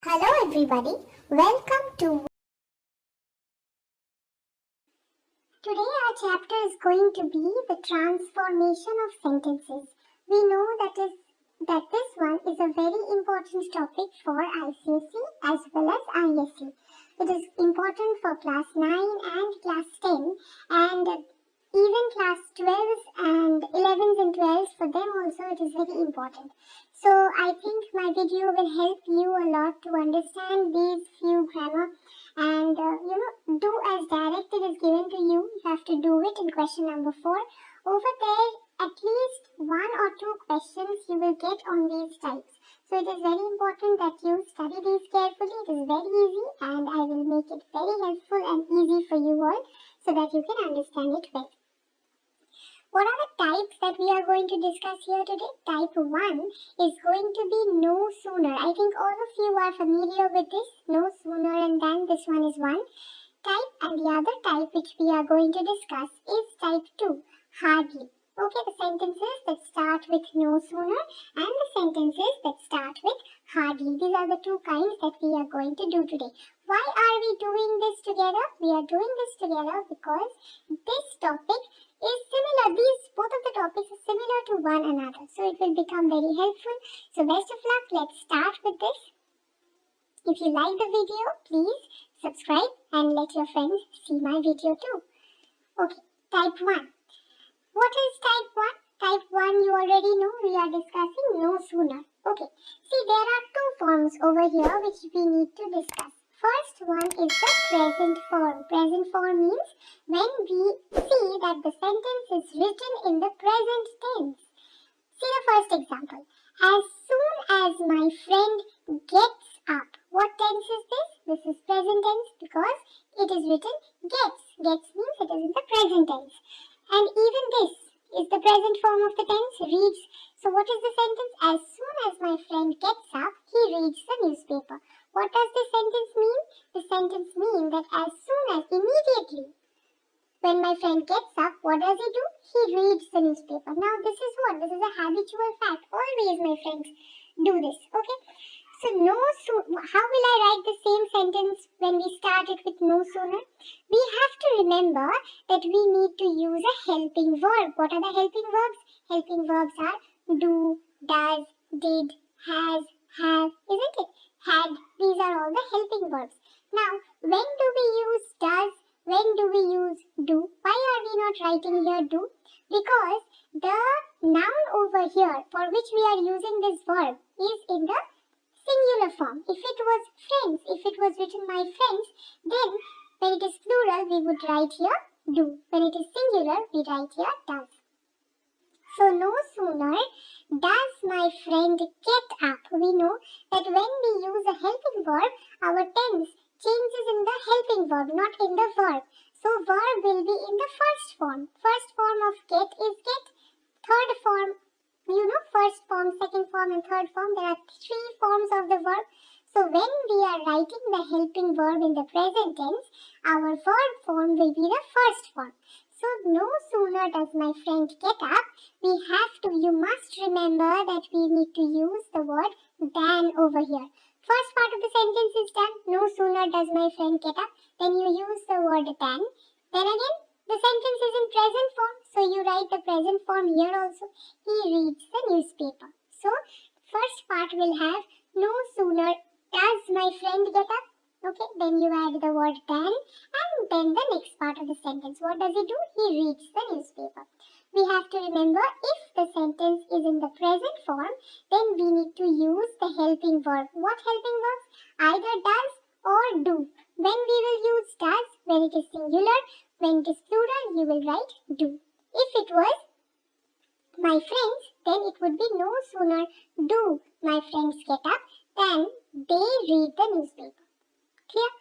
Hello everybody, welcome to. Today our chapter is going to be the transformation of sentences. We know that this one is a very important topic for ICSE as well as ISC. It is important for class 9 and class 10 and even class 12s and 11s and 12s, for them also it is very important. So I think my video will help you a lot to understand these few grammar and do as directed is given to you. You have to do it in question number 4. Over there, at least 1 or 2 questions you will get on these types. So it is very important that you study these carefully. It is very easy and I will make it very helpful and easy for you all so that you can understand it well. What are the types that we are going to discuss here today? Type 1 is going to be no sooner. I think all of you are familiar with this. No sooner and then this one is one type, and the other type which we are going to discuss is type 2, hardly. Okay, the sentences that start with no sooner and the sentences that start with hardly. These are the two kinds that we are going to do today. Why are we doing this together? We are doing this together because this topic is similar. Both of the topics are similar to one another. So it will become very helpful. So best of luck. Let's start with this. If you like the video, please subscribe and let your friends see my video too. Okay, type 1. What is type 1? Type 1 you already know. We are discussing no sooner. Okay, see there are two forms over here which we need to discuss. First one is the present form. Present form means when we see that the sentence is written in the present tense. See the first example. As soon as my friend gets up. What tense is this? This is present tense because it is written gets. Gets means it is in the present tense. And even this is the present form of the tense, reads. So what is the sentence? As soon as my friend gets up, he reads the newspaper. What does this sentence mean? The sentence means that as soon as, immediately, when my friend gets up, what does he do? He reads the newspaper. Now this is what? This is a habitual fact. Always my friends do this. Okay. So how will I write the same sentence when we start it with no sooner? We have to remember that we need to use a helping verb. What are the helping verbs? Helping verbs are do, does, did, has, have, isn't it? Had. These are all the helping verbs. Now, when do we use does? When do we use do? Why are we not writing here do? Because the noun over here for which we are using this verb is in the singular form. If it was friends, if it was written my friends, then when it is plural, we would write here do. When it is singular, we write here does. So no sooner does my friend get up. We know that when we use a helping verb, our tense changes in the helping verb, not in the verb. So verb will be in the first form. First form of get is get. Third form, first form, second form and third form. There are 3 forms of the verb. So when we are writing the helping verb in the present tense, our verb form will be the first form. So no sooner does my friend get up, you must remember that we need to use the word than over here. First part of the sentence is done. No sooner does my friend get up, then you use the word than. Then again, the sentence is in present form, so you write the present form here also. He reads the newspaper. So, first part will have no sooner does my friend get up. Okay, then you add the word than, and then the next part of the sentence. What does he do? He reads the newspaper. We have to remember if the sentence is in the present form, then we need to use the helping verb. What helping verbs? Either does or do. When we will use does, when it is singular, when it is plural, you will write do. If it was my friends, then it would be no sooner do my friends get up than they read the newspaper. Clear?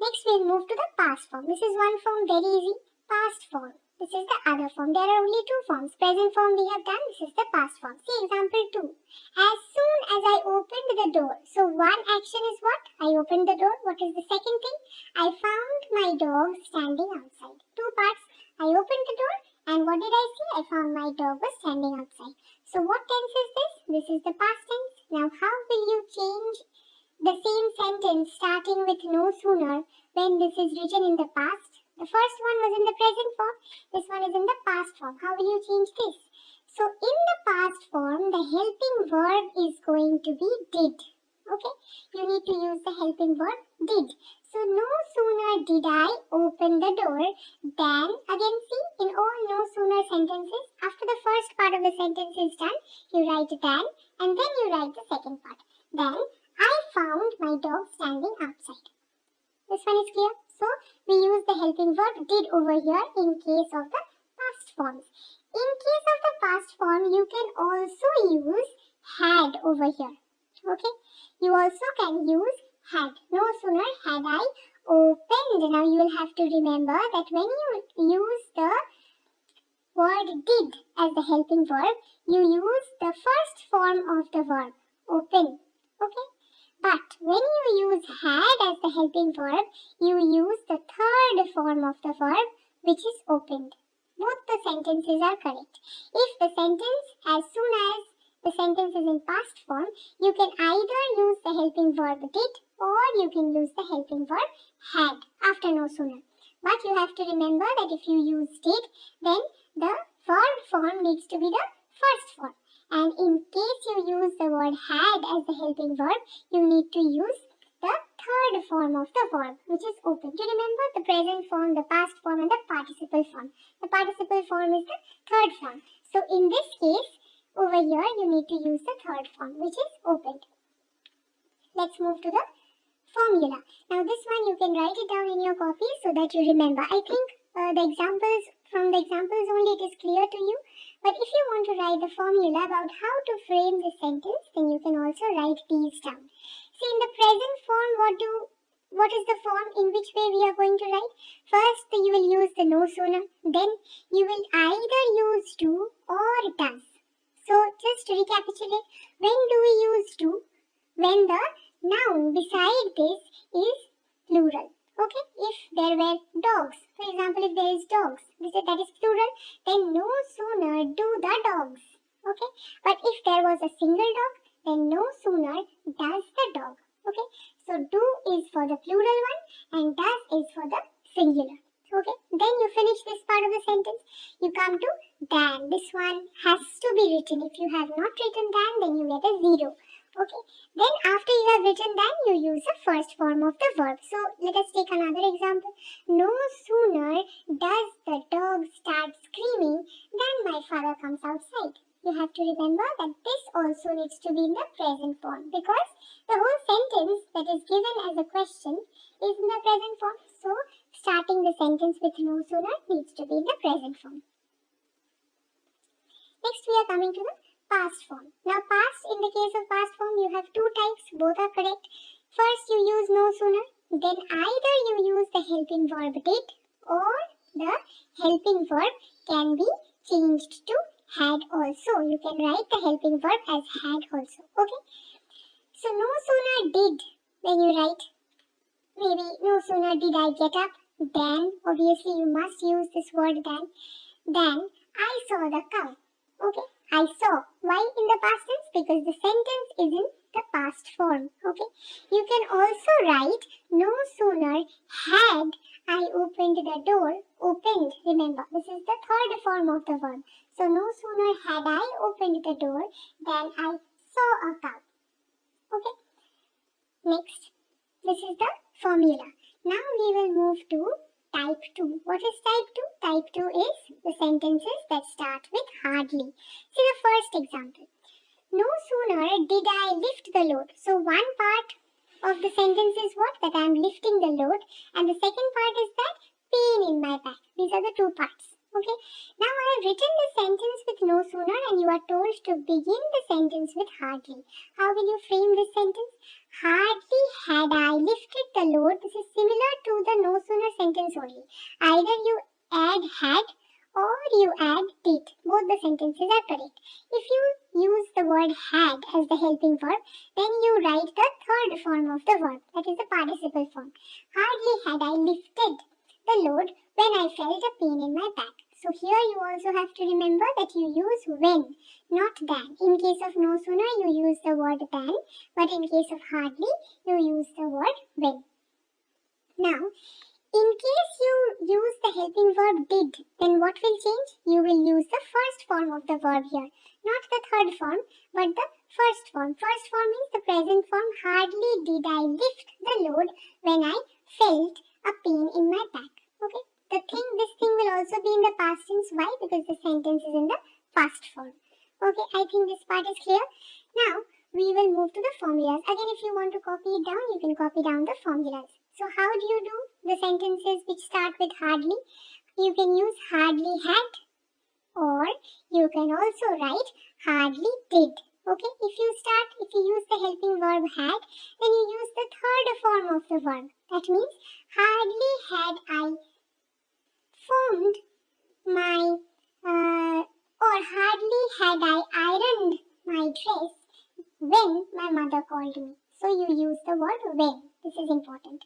Next we'll move to the past form. This is one form, very easy. Past form. This is the other form. There are only 2 forms. Present form we have done. This is the past form. See example 2. As soon as I opened the door. So one action is what? I opened the door. What is the second thing? I found my dog standing outside. 2 parts. I opened the door and what did I see? I found my dog was standing outside. So what tense is this? This is the past tense. Now how will you change the same sentence starting with no sooner when this is written in the past. The first one was in the present form. This one is in the past form. How will you change this? So in the past form, the helping verb is going to be did. Okay? You need to use the helping verb did. So no sooner did I open the door than, again see, in all no sooner sentences, after the first part of the sentence is done, you write than and then you write the second part. Then I found my dog standing outside. This one is clear? So we use the helping verb did over here in case of the past forms. In case of the past form, you can also use had over here. Okay? You also can use had. No sooner had I opened. Now you will have to remember that when you use the word did as the helping verb, you use the first form of the verb, open. Okay? But when you use had as the helping verb, you use the third form of the verb, which is opened. Both the sentences are correct. If the sentence, as soon as the sentence is in past form, you can either use the helping verb did or you can use the helping verb had after no sooner. But you have to remember that if you use did, then the verb form needs to be the first form. And in case you use the word had as the helping verb, you need to use the third form of the verb, which is open. Do you remember the present form, the past form and the participle form? The participle form is the third form. So in this case, over here you need to use the third form, which is opened. Let's move to the formula. Now this one you can write it down in your copy so that you remember. I think from the examples only it is clear to you. But if you want to write the formula about how to frame the sentence, then you can also write these down. See, in the present form, what is the form in which way we are going to write? First, you will use the no sooner. Then you will either use do or does. So just to recapitulate, when do we use do? When the noun beside this is plural. Okay, if there were dogs, for example, if there is dogs, that is plural, then no sooner do the dogs. Okay, but if there was a single dog, then no sooner does the dog. Okay, so do is for the plural one and does is for the singular. Okay, then you finish this part of the sentence. You come to than. This one has to be written. If you have not written than, then you get a 0. Okay, then after you have written than, you use the first form of the verb. So let us take another example. No sooner does the dog start screaming than my father comes outside. You have to remember that this also needs to be in the present form because the whole sentence that is given as a question is in the present form. So starting the sentence with no sooner needs to be in the present form. Next we are coming to the past form. Now past, in the case of past form, you have two types, both are correct. First you use no sooner, then either you use the helping verb did or the helping verb can be changed to had also. You can write the helping verb as had also. Okay. So no sooner did, when you write, maybe no sooner did I get up, then obviously you must use this word then I saw the cow. Okay. I saw. Why in the past tense? Because the sentence is in the past form. Okay. You can also write no sooner had I opened the door. Opened. Remember, this is the third form of the verb. So no sooner had I opened the door than I saw a cow. Okay. Next, this is the formula. Now we will move to type 2. What is type 2? Type 2 is the sentences that start with hardly. See the first example. No sooner did I lift the load. So one part of the sentence is what? That I am lifting the load. And the second part is that pain in my back. These are the two parts. Okay. Now I have written the sentence with no sooner and you are told to begin the sentence with hardly. How will you frame this sentence? Hardly had I lifted the load. This is similar to the no sooner sentence only. Either you add had or you add did. Both the sentences are correct. If you use the word had as the helping verb, then you write the third form of the verb. That is the participle form. Hardly had I lifted the load when I felt a pain in my back. So here you also have to remember that you use when, not than. In case of no sooner, you use the word than, but in case of hardly, you use the word when. Now, in case you use the helping verb did, then what will change? You will use the first form of the verb here. Not the third form, but the first form. First form means the present form. Hardly did I lift the load when I felt a pain in my back. Okay? This thing will also be in the past tense. Why? Because the sentence is in the past form. Okay, I think this part is clear. Now, we will move to the formulas. Again, if you want to copy it down, you can copy down the formulas. So how do you do the sentences which start with hardly? You can use hardly had, or you can also write hardly did. Okay, if you use the helping verb had, then you use the third form of the verb. That means hardly had I formed my or hardly had I ironed my dress when my mother called me. So you use the word when. This is important.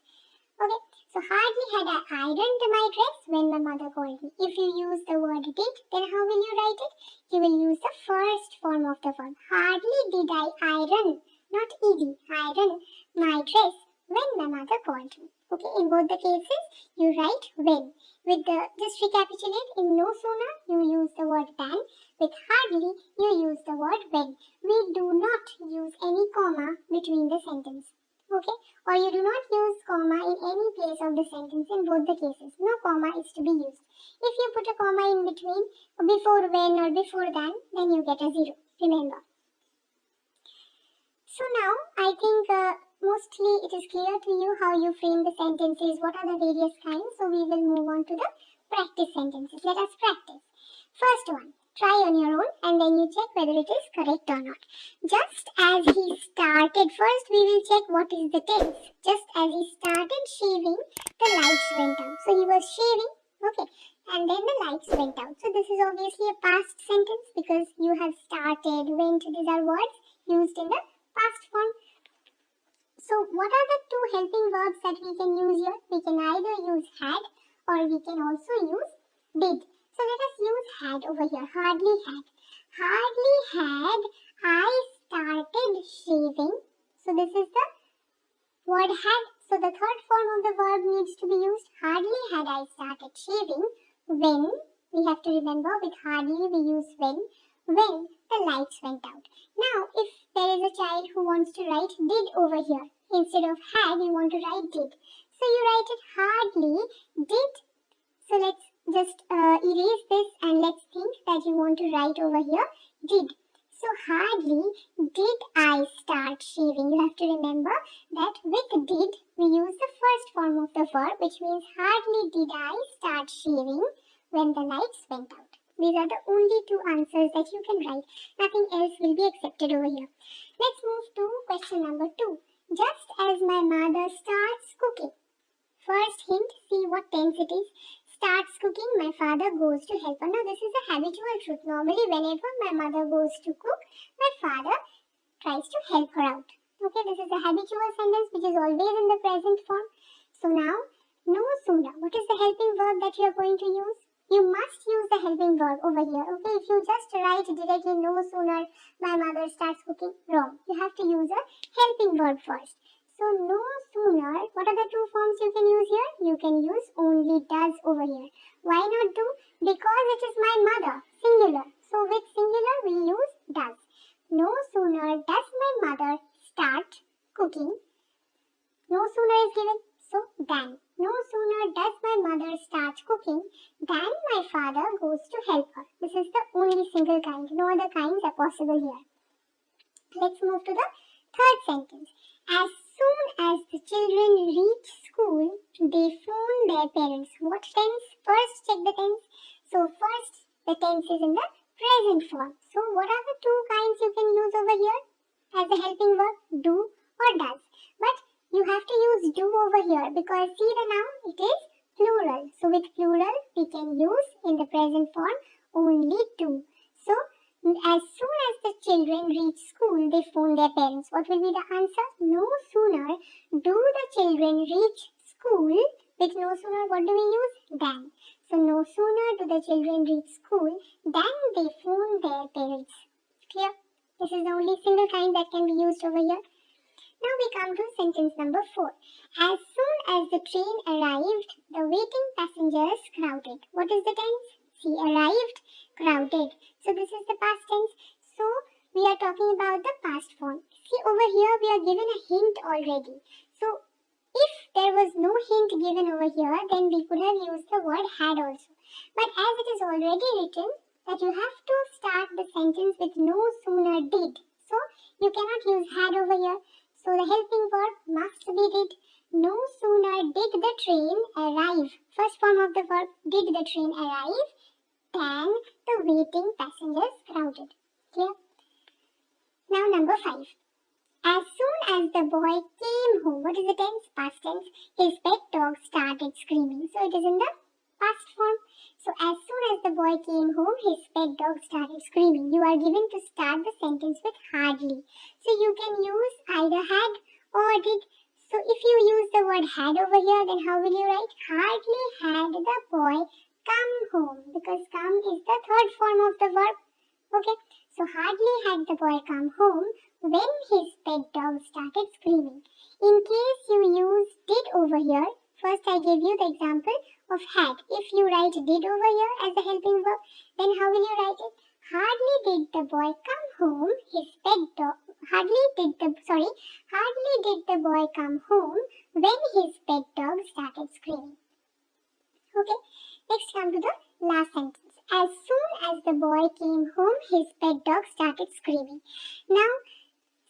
Okay, so hardly had I ironed my dress when my mother called me. If you use the word did, then how will you write it? You will use the first form of the verb. Hardly did I iron, not ed, iron my dress when my mother called me. Okay, in both the cases, you write when. Just recapitulate, in no sooner, you use the word than. With hardly, you use the word when. We do not use any comma between the sentence. Okay, or you do not use comma in any place of the sentence in both the cases. No comma is to be used. If you put a comma in between, before when or before than, then you get a zero. Remember. So now, I think mostly it is clear to you how you frame the sentences, what are the various kinds. So we will move on to the practice sentences. Let us practice. First one, try on your own and then you check whether it is correct or not. Just as he started, first we will check what is the tense. Just as he started shaving, the lights went out. So he was shaving, okay, and then the lights went out. So this is obviously a past sentence because you have started, went, these are words used in the past form. So what are the two helping verbs that we can use here? We can either use had or we can also use did. So let us use had over here. Hardly had. Hardly had I started shaving. So this is the word had. So the third form of the verb needs to be used. Hardly had I started shaving when, we have to remember with hardly we use when the lights went out. Now if there is a child who wants to write did over here, instead of had you want to write did. So you write it hardly did. So let's just erase this and let's think that you want to write over here did. So hardly did I start shaving. You have to remember that with did we use the first form of the verb, which means hardly did I start shaving when the lights went out. These are the only two answers that you can write. Nothing else will be accepted over here. Let's move to question number 2. Just as my mother starts cooking. First hint, see what tense it is. Starts cooking, my father goes to help her. Now this is a habitual truth. Normally whenever my mother goes to cook, my father tries to help her out. Okay, this is a habitual sentence which is always in the present form. So now, no sooner. What is the helping verb that you are going to use? You must use the helping verb over here. Okay, if you just write directly no sooner my mother starts cooking, wrong. You have to use a helping verb first. So no sooner, what are the two forms you can use here? You can use only does over here. Why not do? Because it is my mother, singular. So with singular we use does. No sooner does my mother start cooking. No sooner is given, so than. No sooner does my mother start cooking than my father goes to help her. This is the only single kind. No other kinds are possible here. Let's move to the third sentence. As soon as the children reach school, they phone their parents. What tense? First check the tense. So first the tense is in the present form. So what are the two kinds you can use over here as a helping verb? Do or does. But you have to use do over here because see the noun, it is plural. So with plural we can use in the present form only do. So as soon as the children reach school, they phone their parents. What will be the answer? No sooner do the children reach school. With no sooner, what do we use? Than. So no sooner do the children reach school than they phone their parents. Clear? This is the only single kind that can be used over here. Now we come to sentence number 4. As soon as the train arrived, the waiting passengers crowded. What is the tense? See, arrived, crowded. So this is the past tense. So we are talking about the past form. See, over here we are given a hint already. So if there was no hint given over here, then we could have used the word had also. But as it is already written that you have to start the sentence with no sooner did. So you cannot use had over here. So the helping verb must be did. No sooner did the train arrive. First form of the verb, did the train arrive, than the waiting passengers crowded. Clear? Now number 5. As soon as the boy came home, what is the tense? Past tense. His pet dog started screaming. So it is in the past form. So as soon as the boy came home, his pet dog started screaming. You are given to start the sentence with hardly. So you can use either had or did. So if you use the word had over here, then how will you write? Hardly had the boy come home, because come is the third form of the verb. Okay, so hardly had the boy come home when his pet dog started screaming. In case you use did over here, first I gave you the example of had. If you write did over here as the helping verb, then how will you write it? Hardly did the boy come home, his pet dog. Hardly did the boy come home when his pet dog started screaming. Okay, next come to the last sentence. As soon as the boy came home, his pet dog started screaming. Now,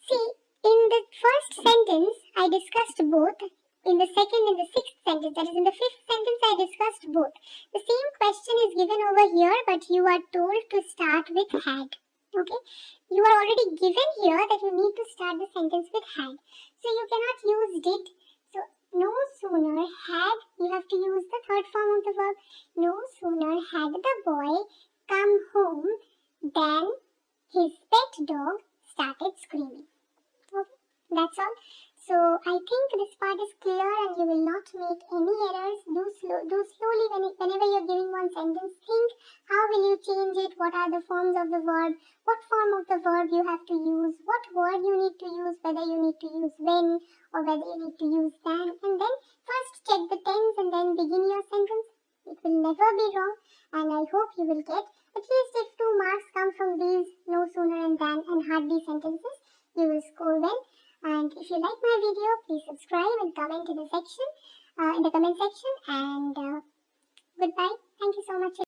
see, in the first sentence, I discussed both. In the second and the sixth sentence, that is in the fifth sentence, I discussed both. The same question is given over here, but you are told to start with had. Okay, you are already given here that you need to start the sentence with had. So you cannot use did. So no sooner had, you have to use the third form of the verb. No sooner had the boy come home than his pet dog started screaming. Okay, that's all. So I think this part is clear and you will not make any errors. Do slowly whenever you are giving one sentence. Think how will you change it, what are the forms of the verb, what form of the verb you have to use, what word you need to use, whether you need to use when or whether you need to use than, and then first check the tense and then begin your sentence. It will never be wrong, and I hope you will get at least if 2 marks come from these no sooner and than and hardly sentences, you will score well. And if you like my video, please subscribe and comment in the comment section. And goodbye. Thank you so much.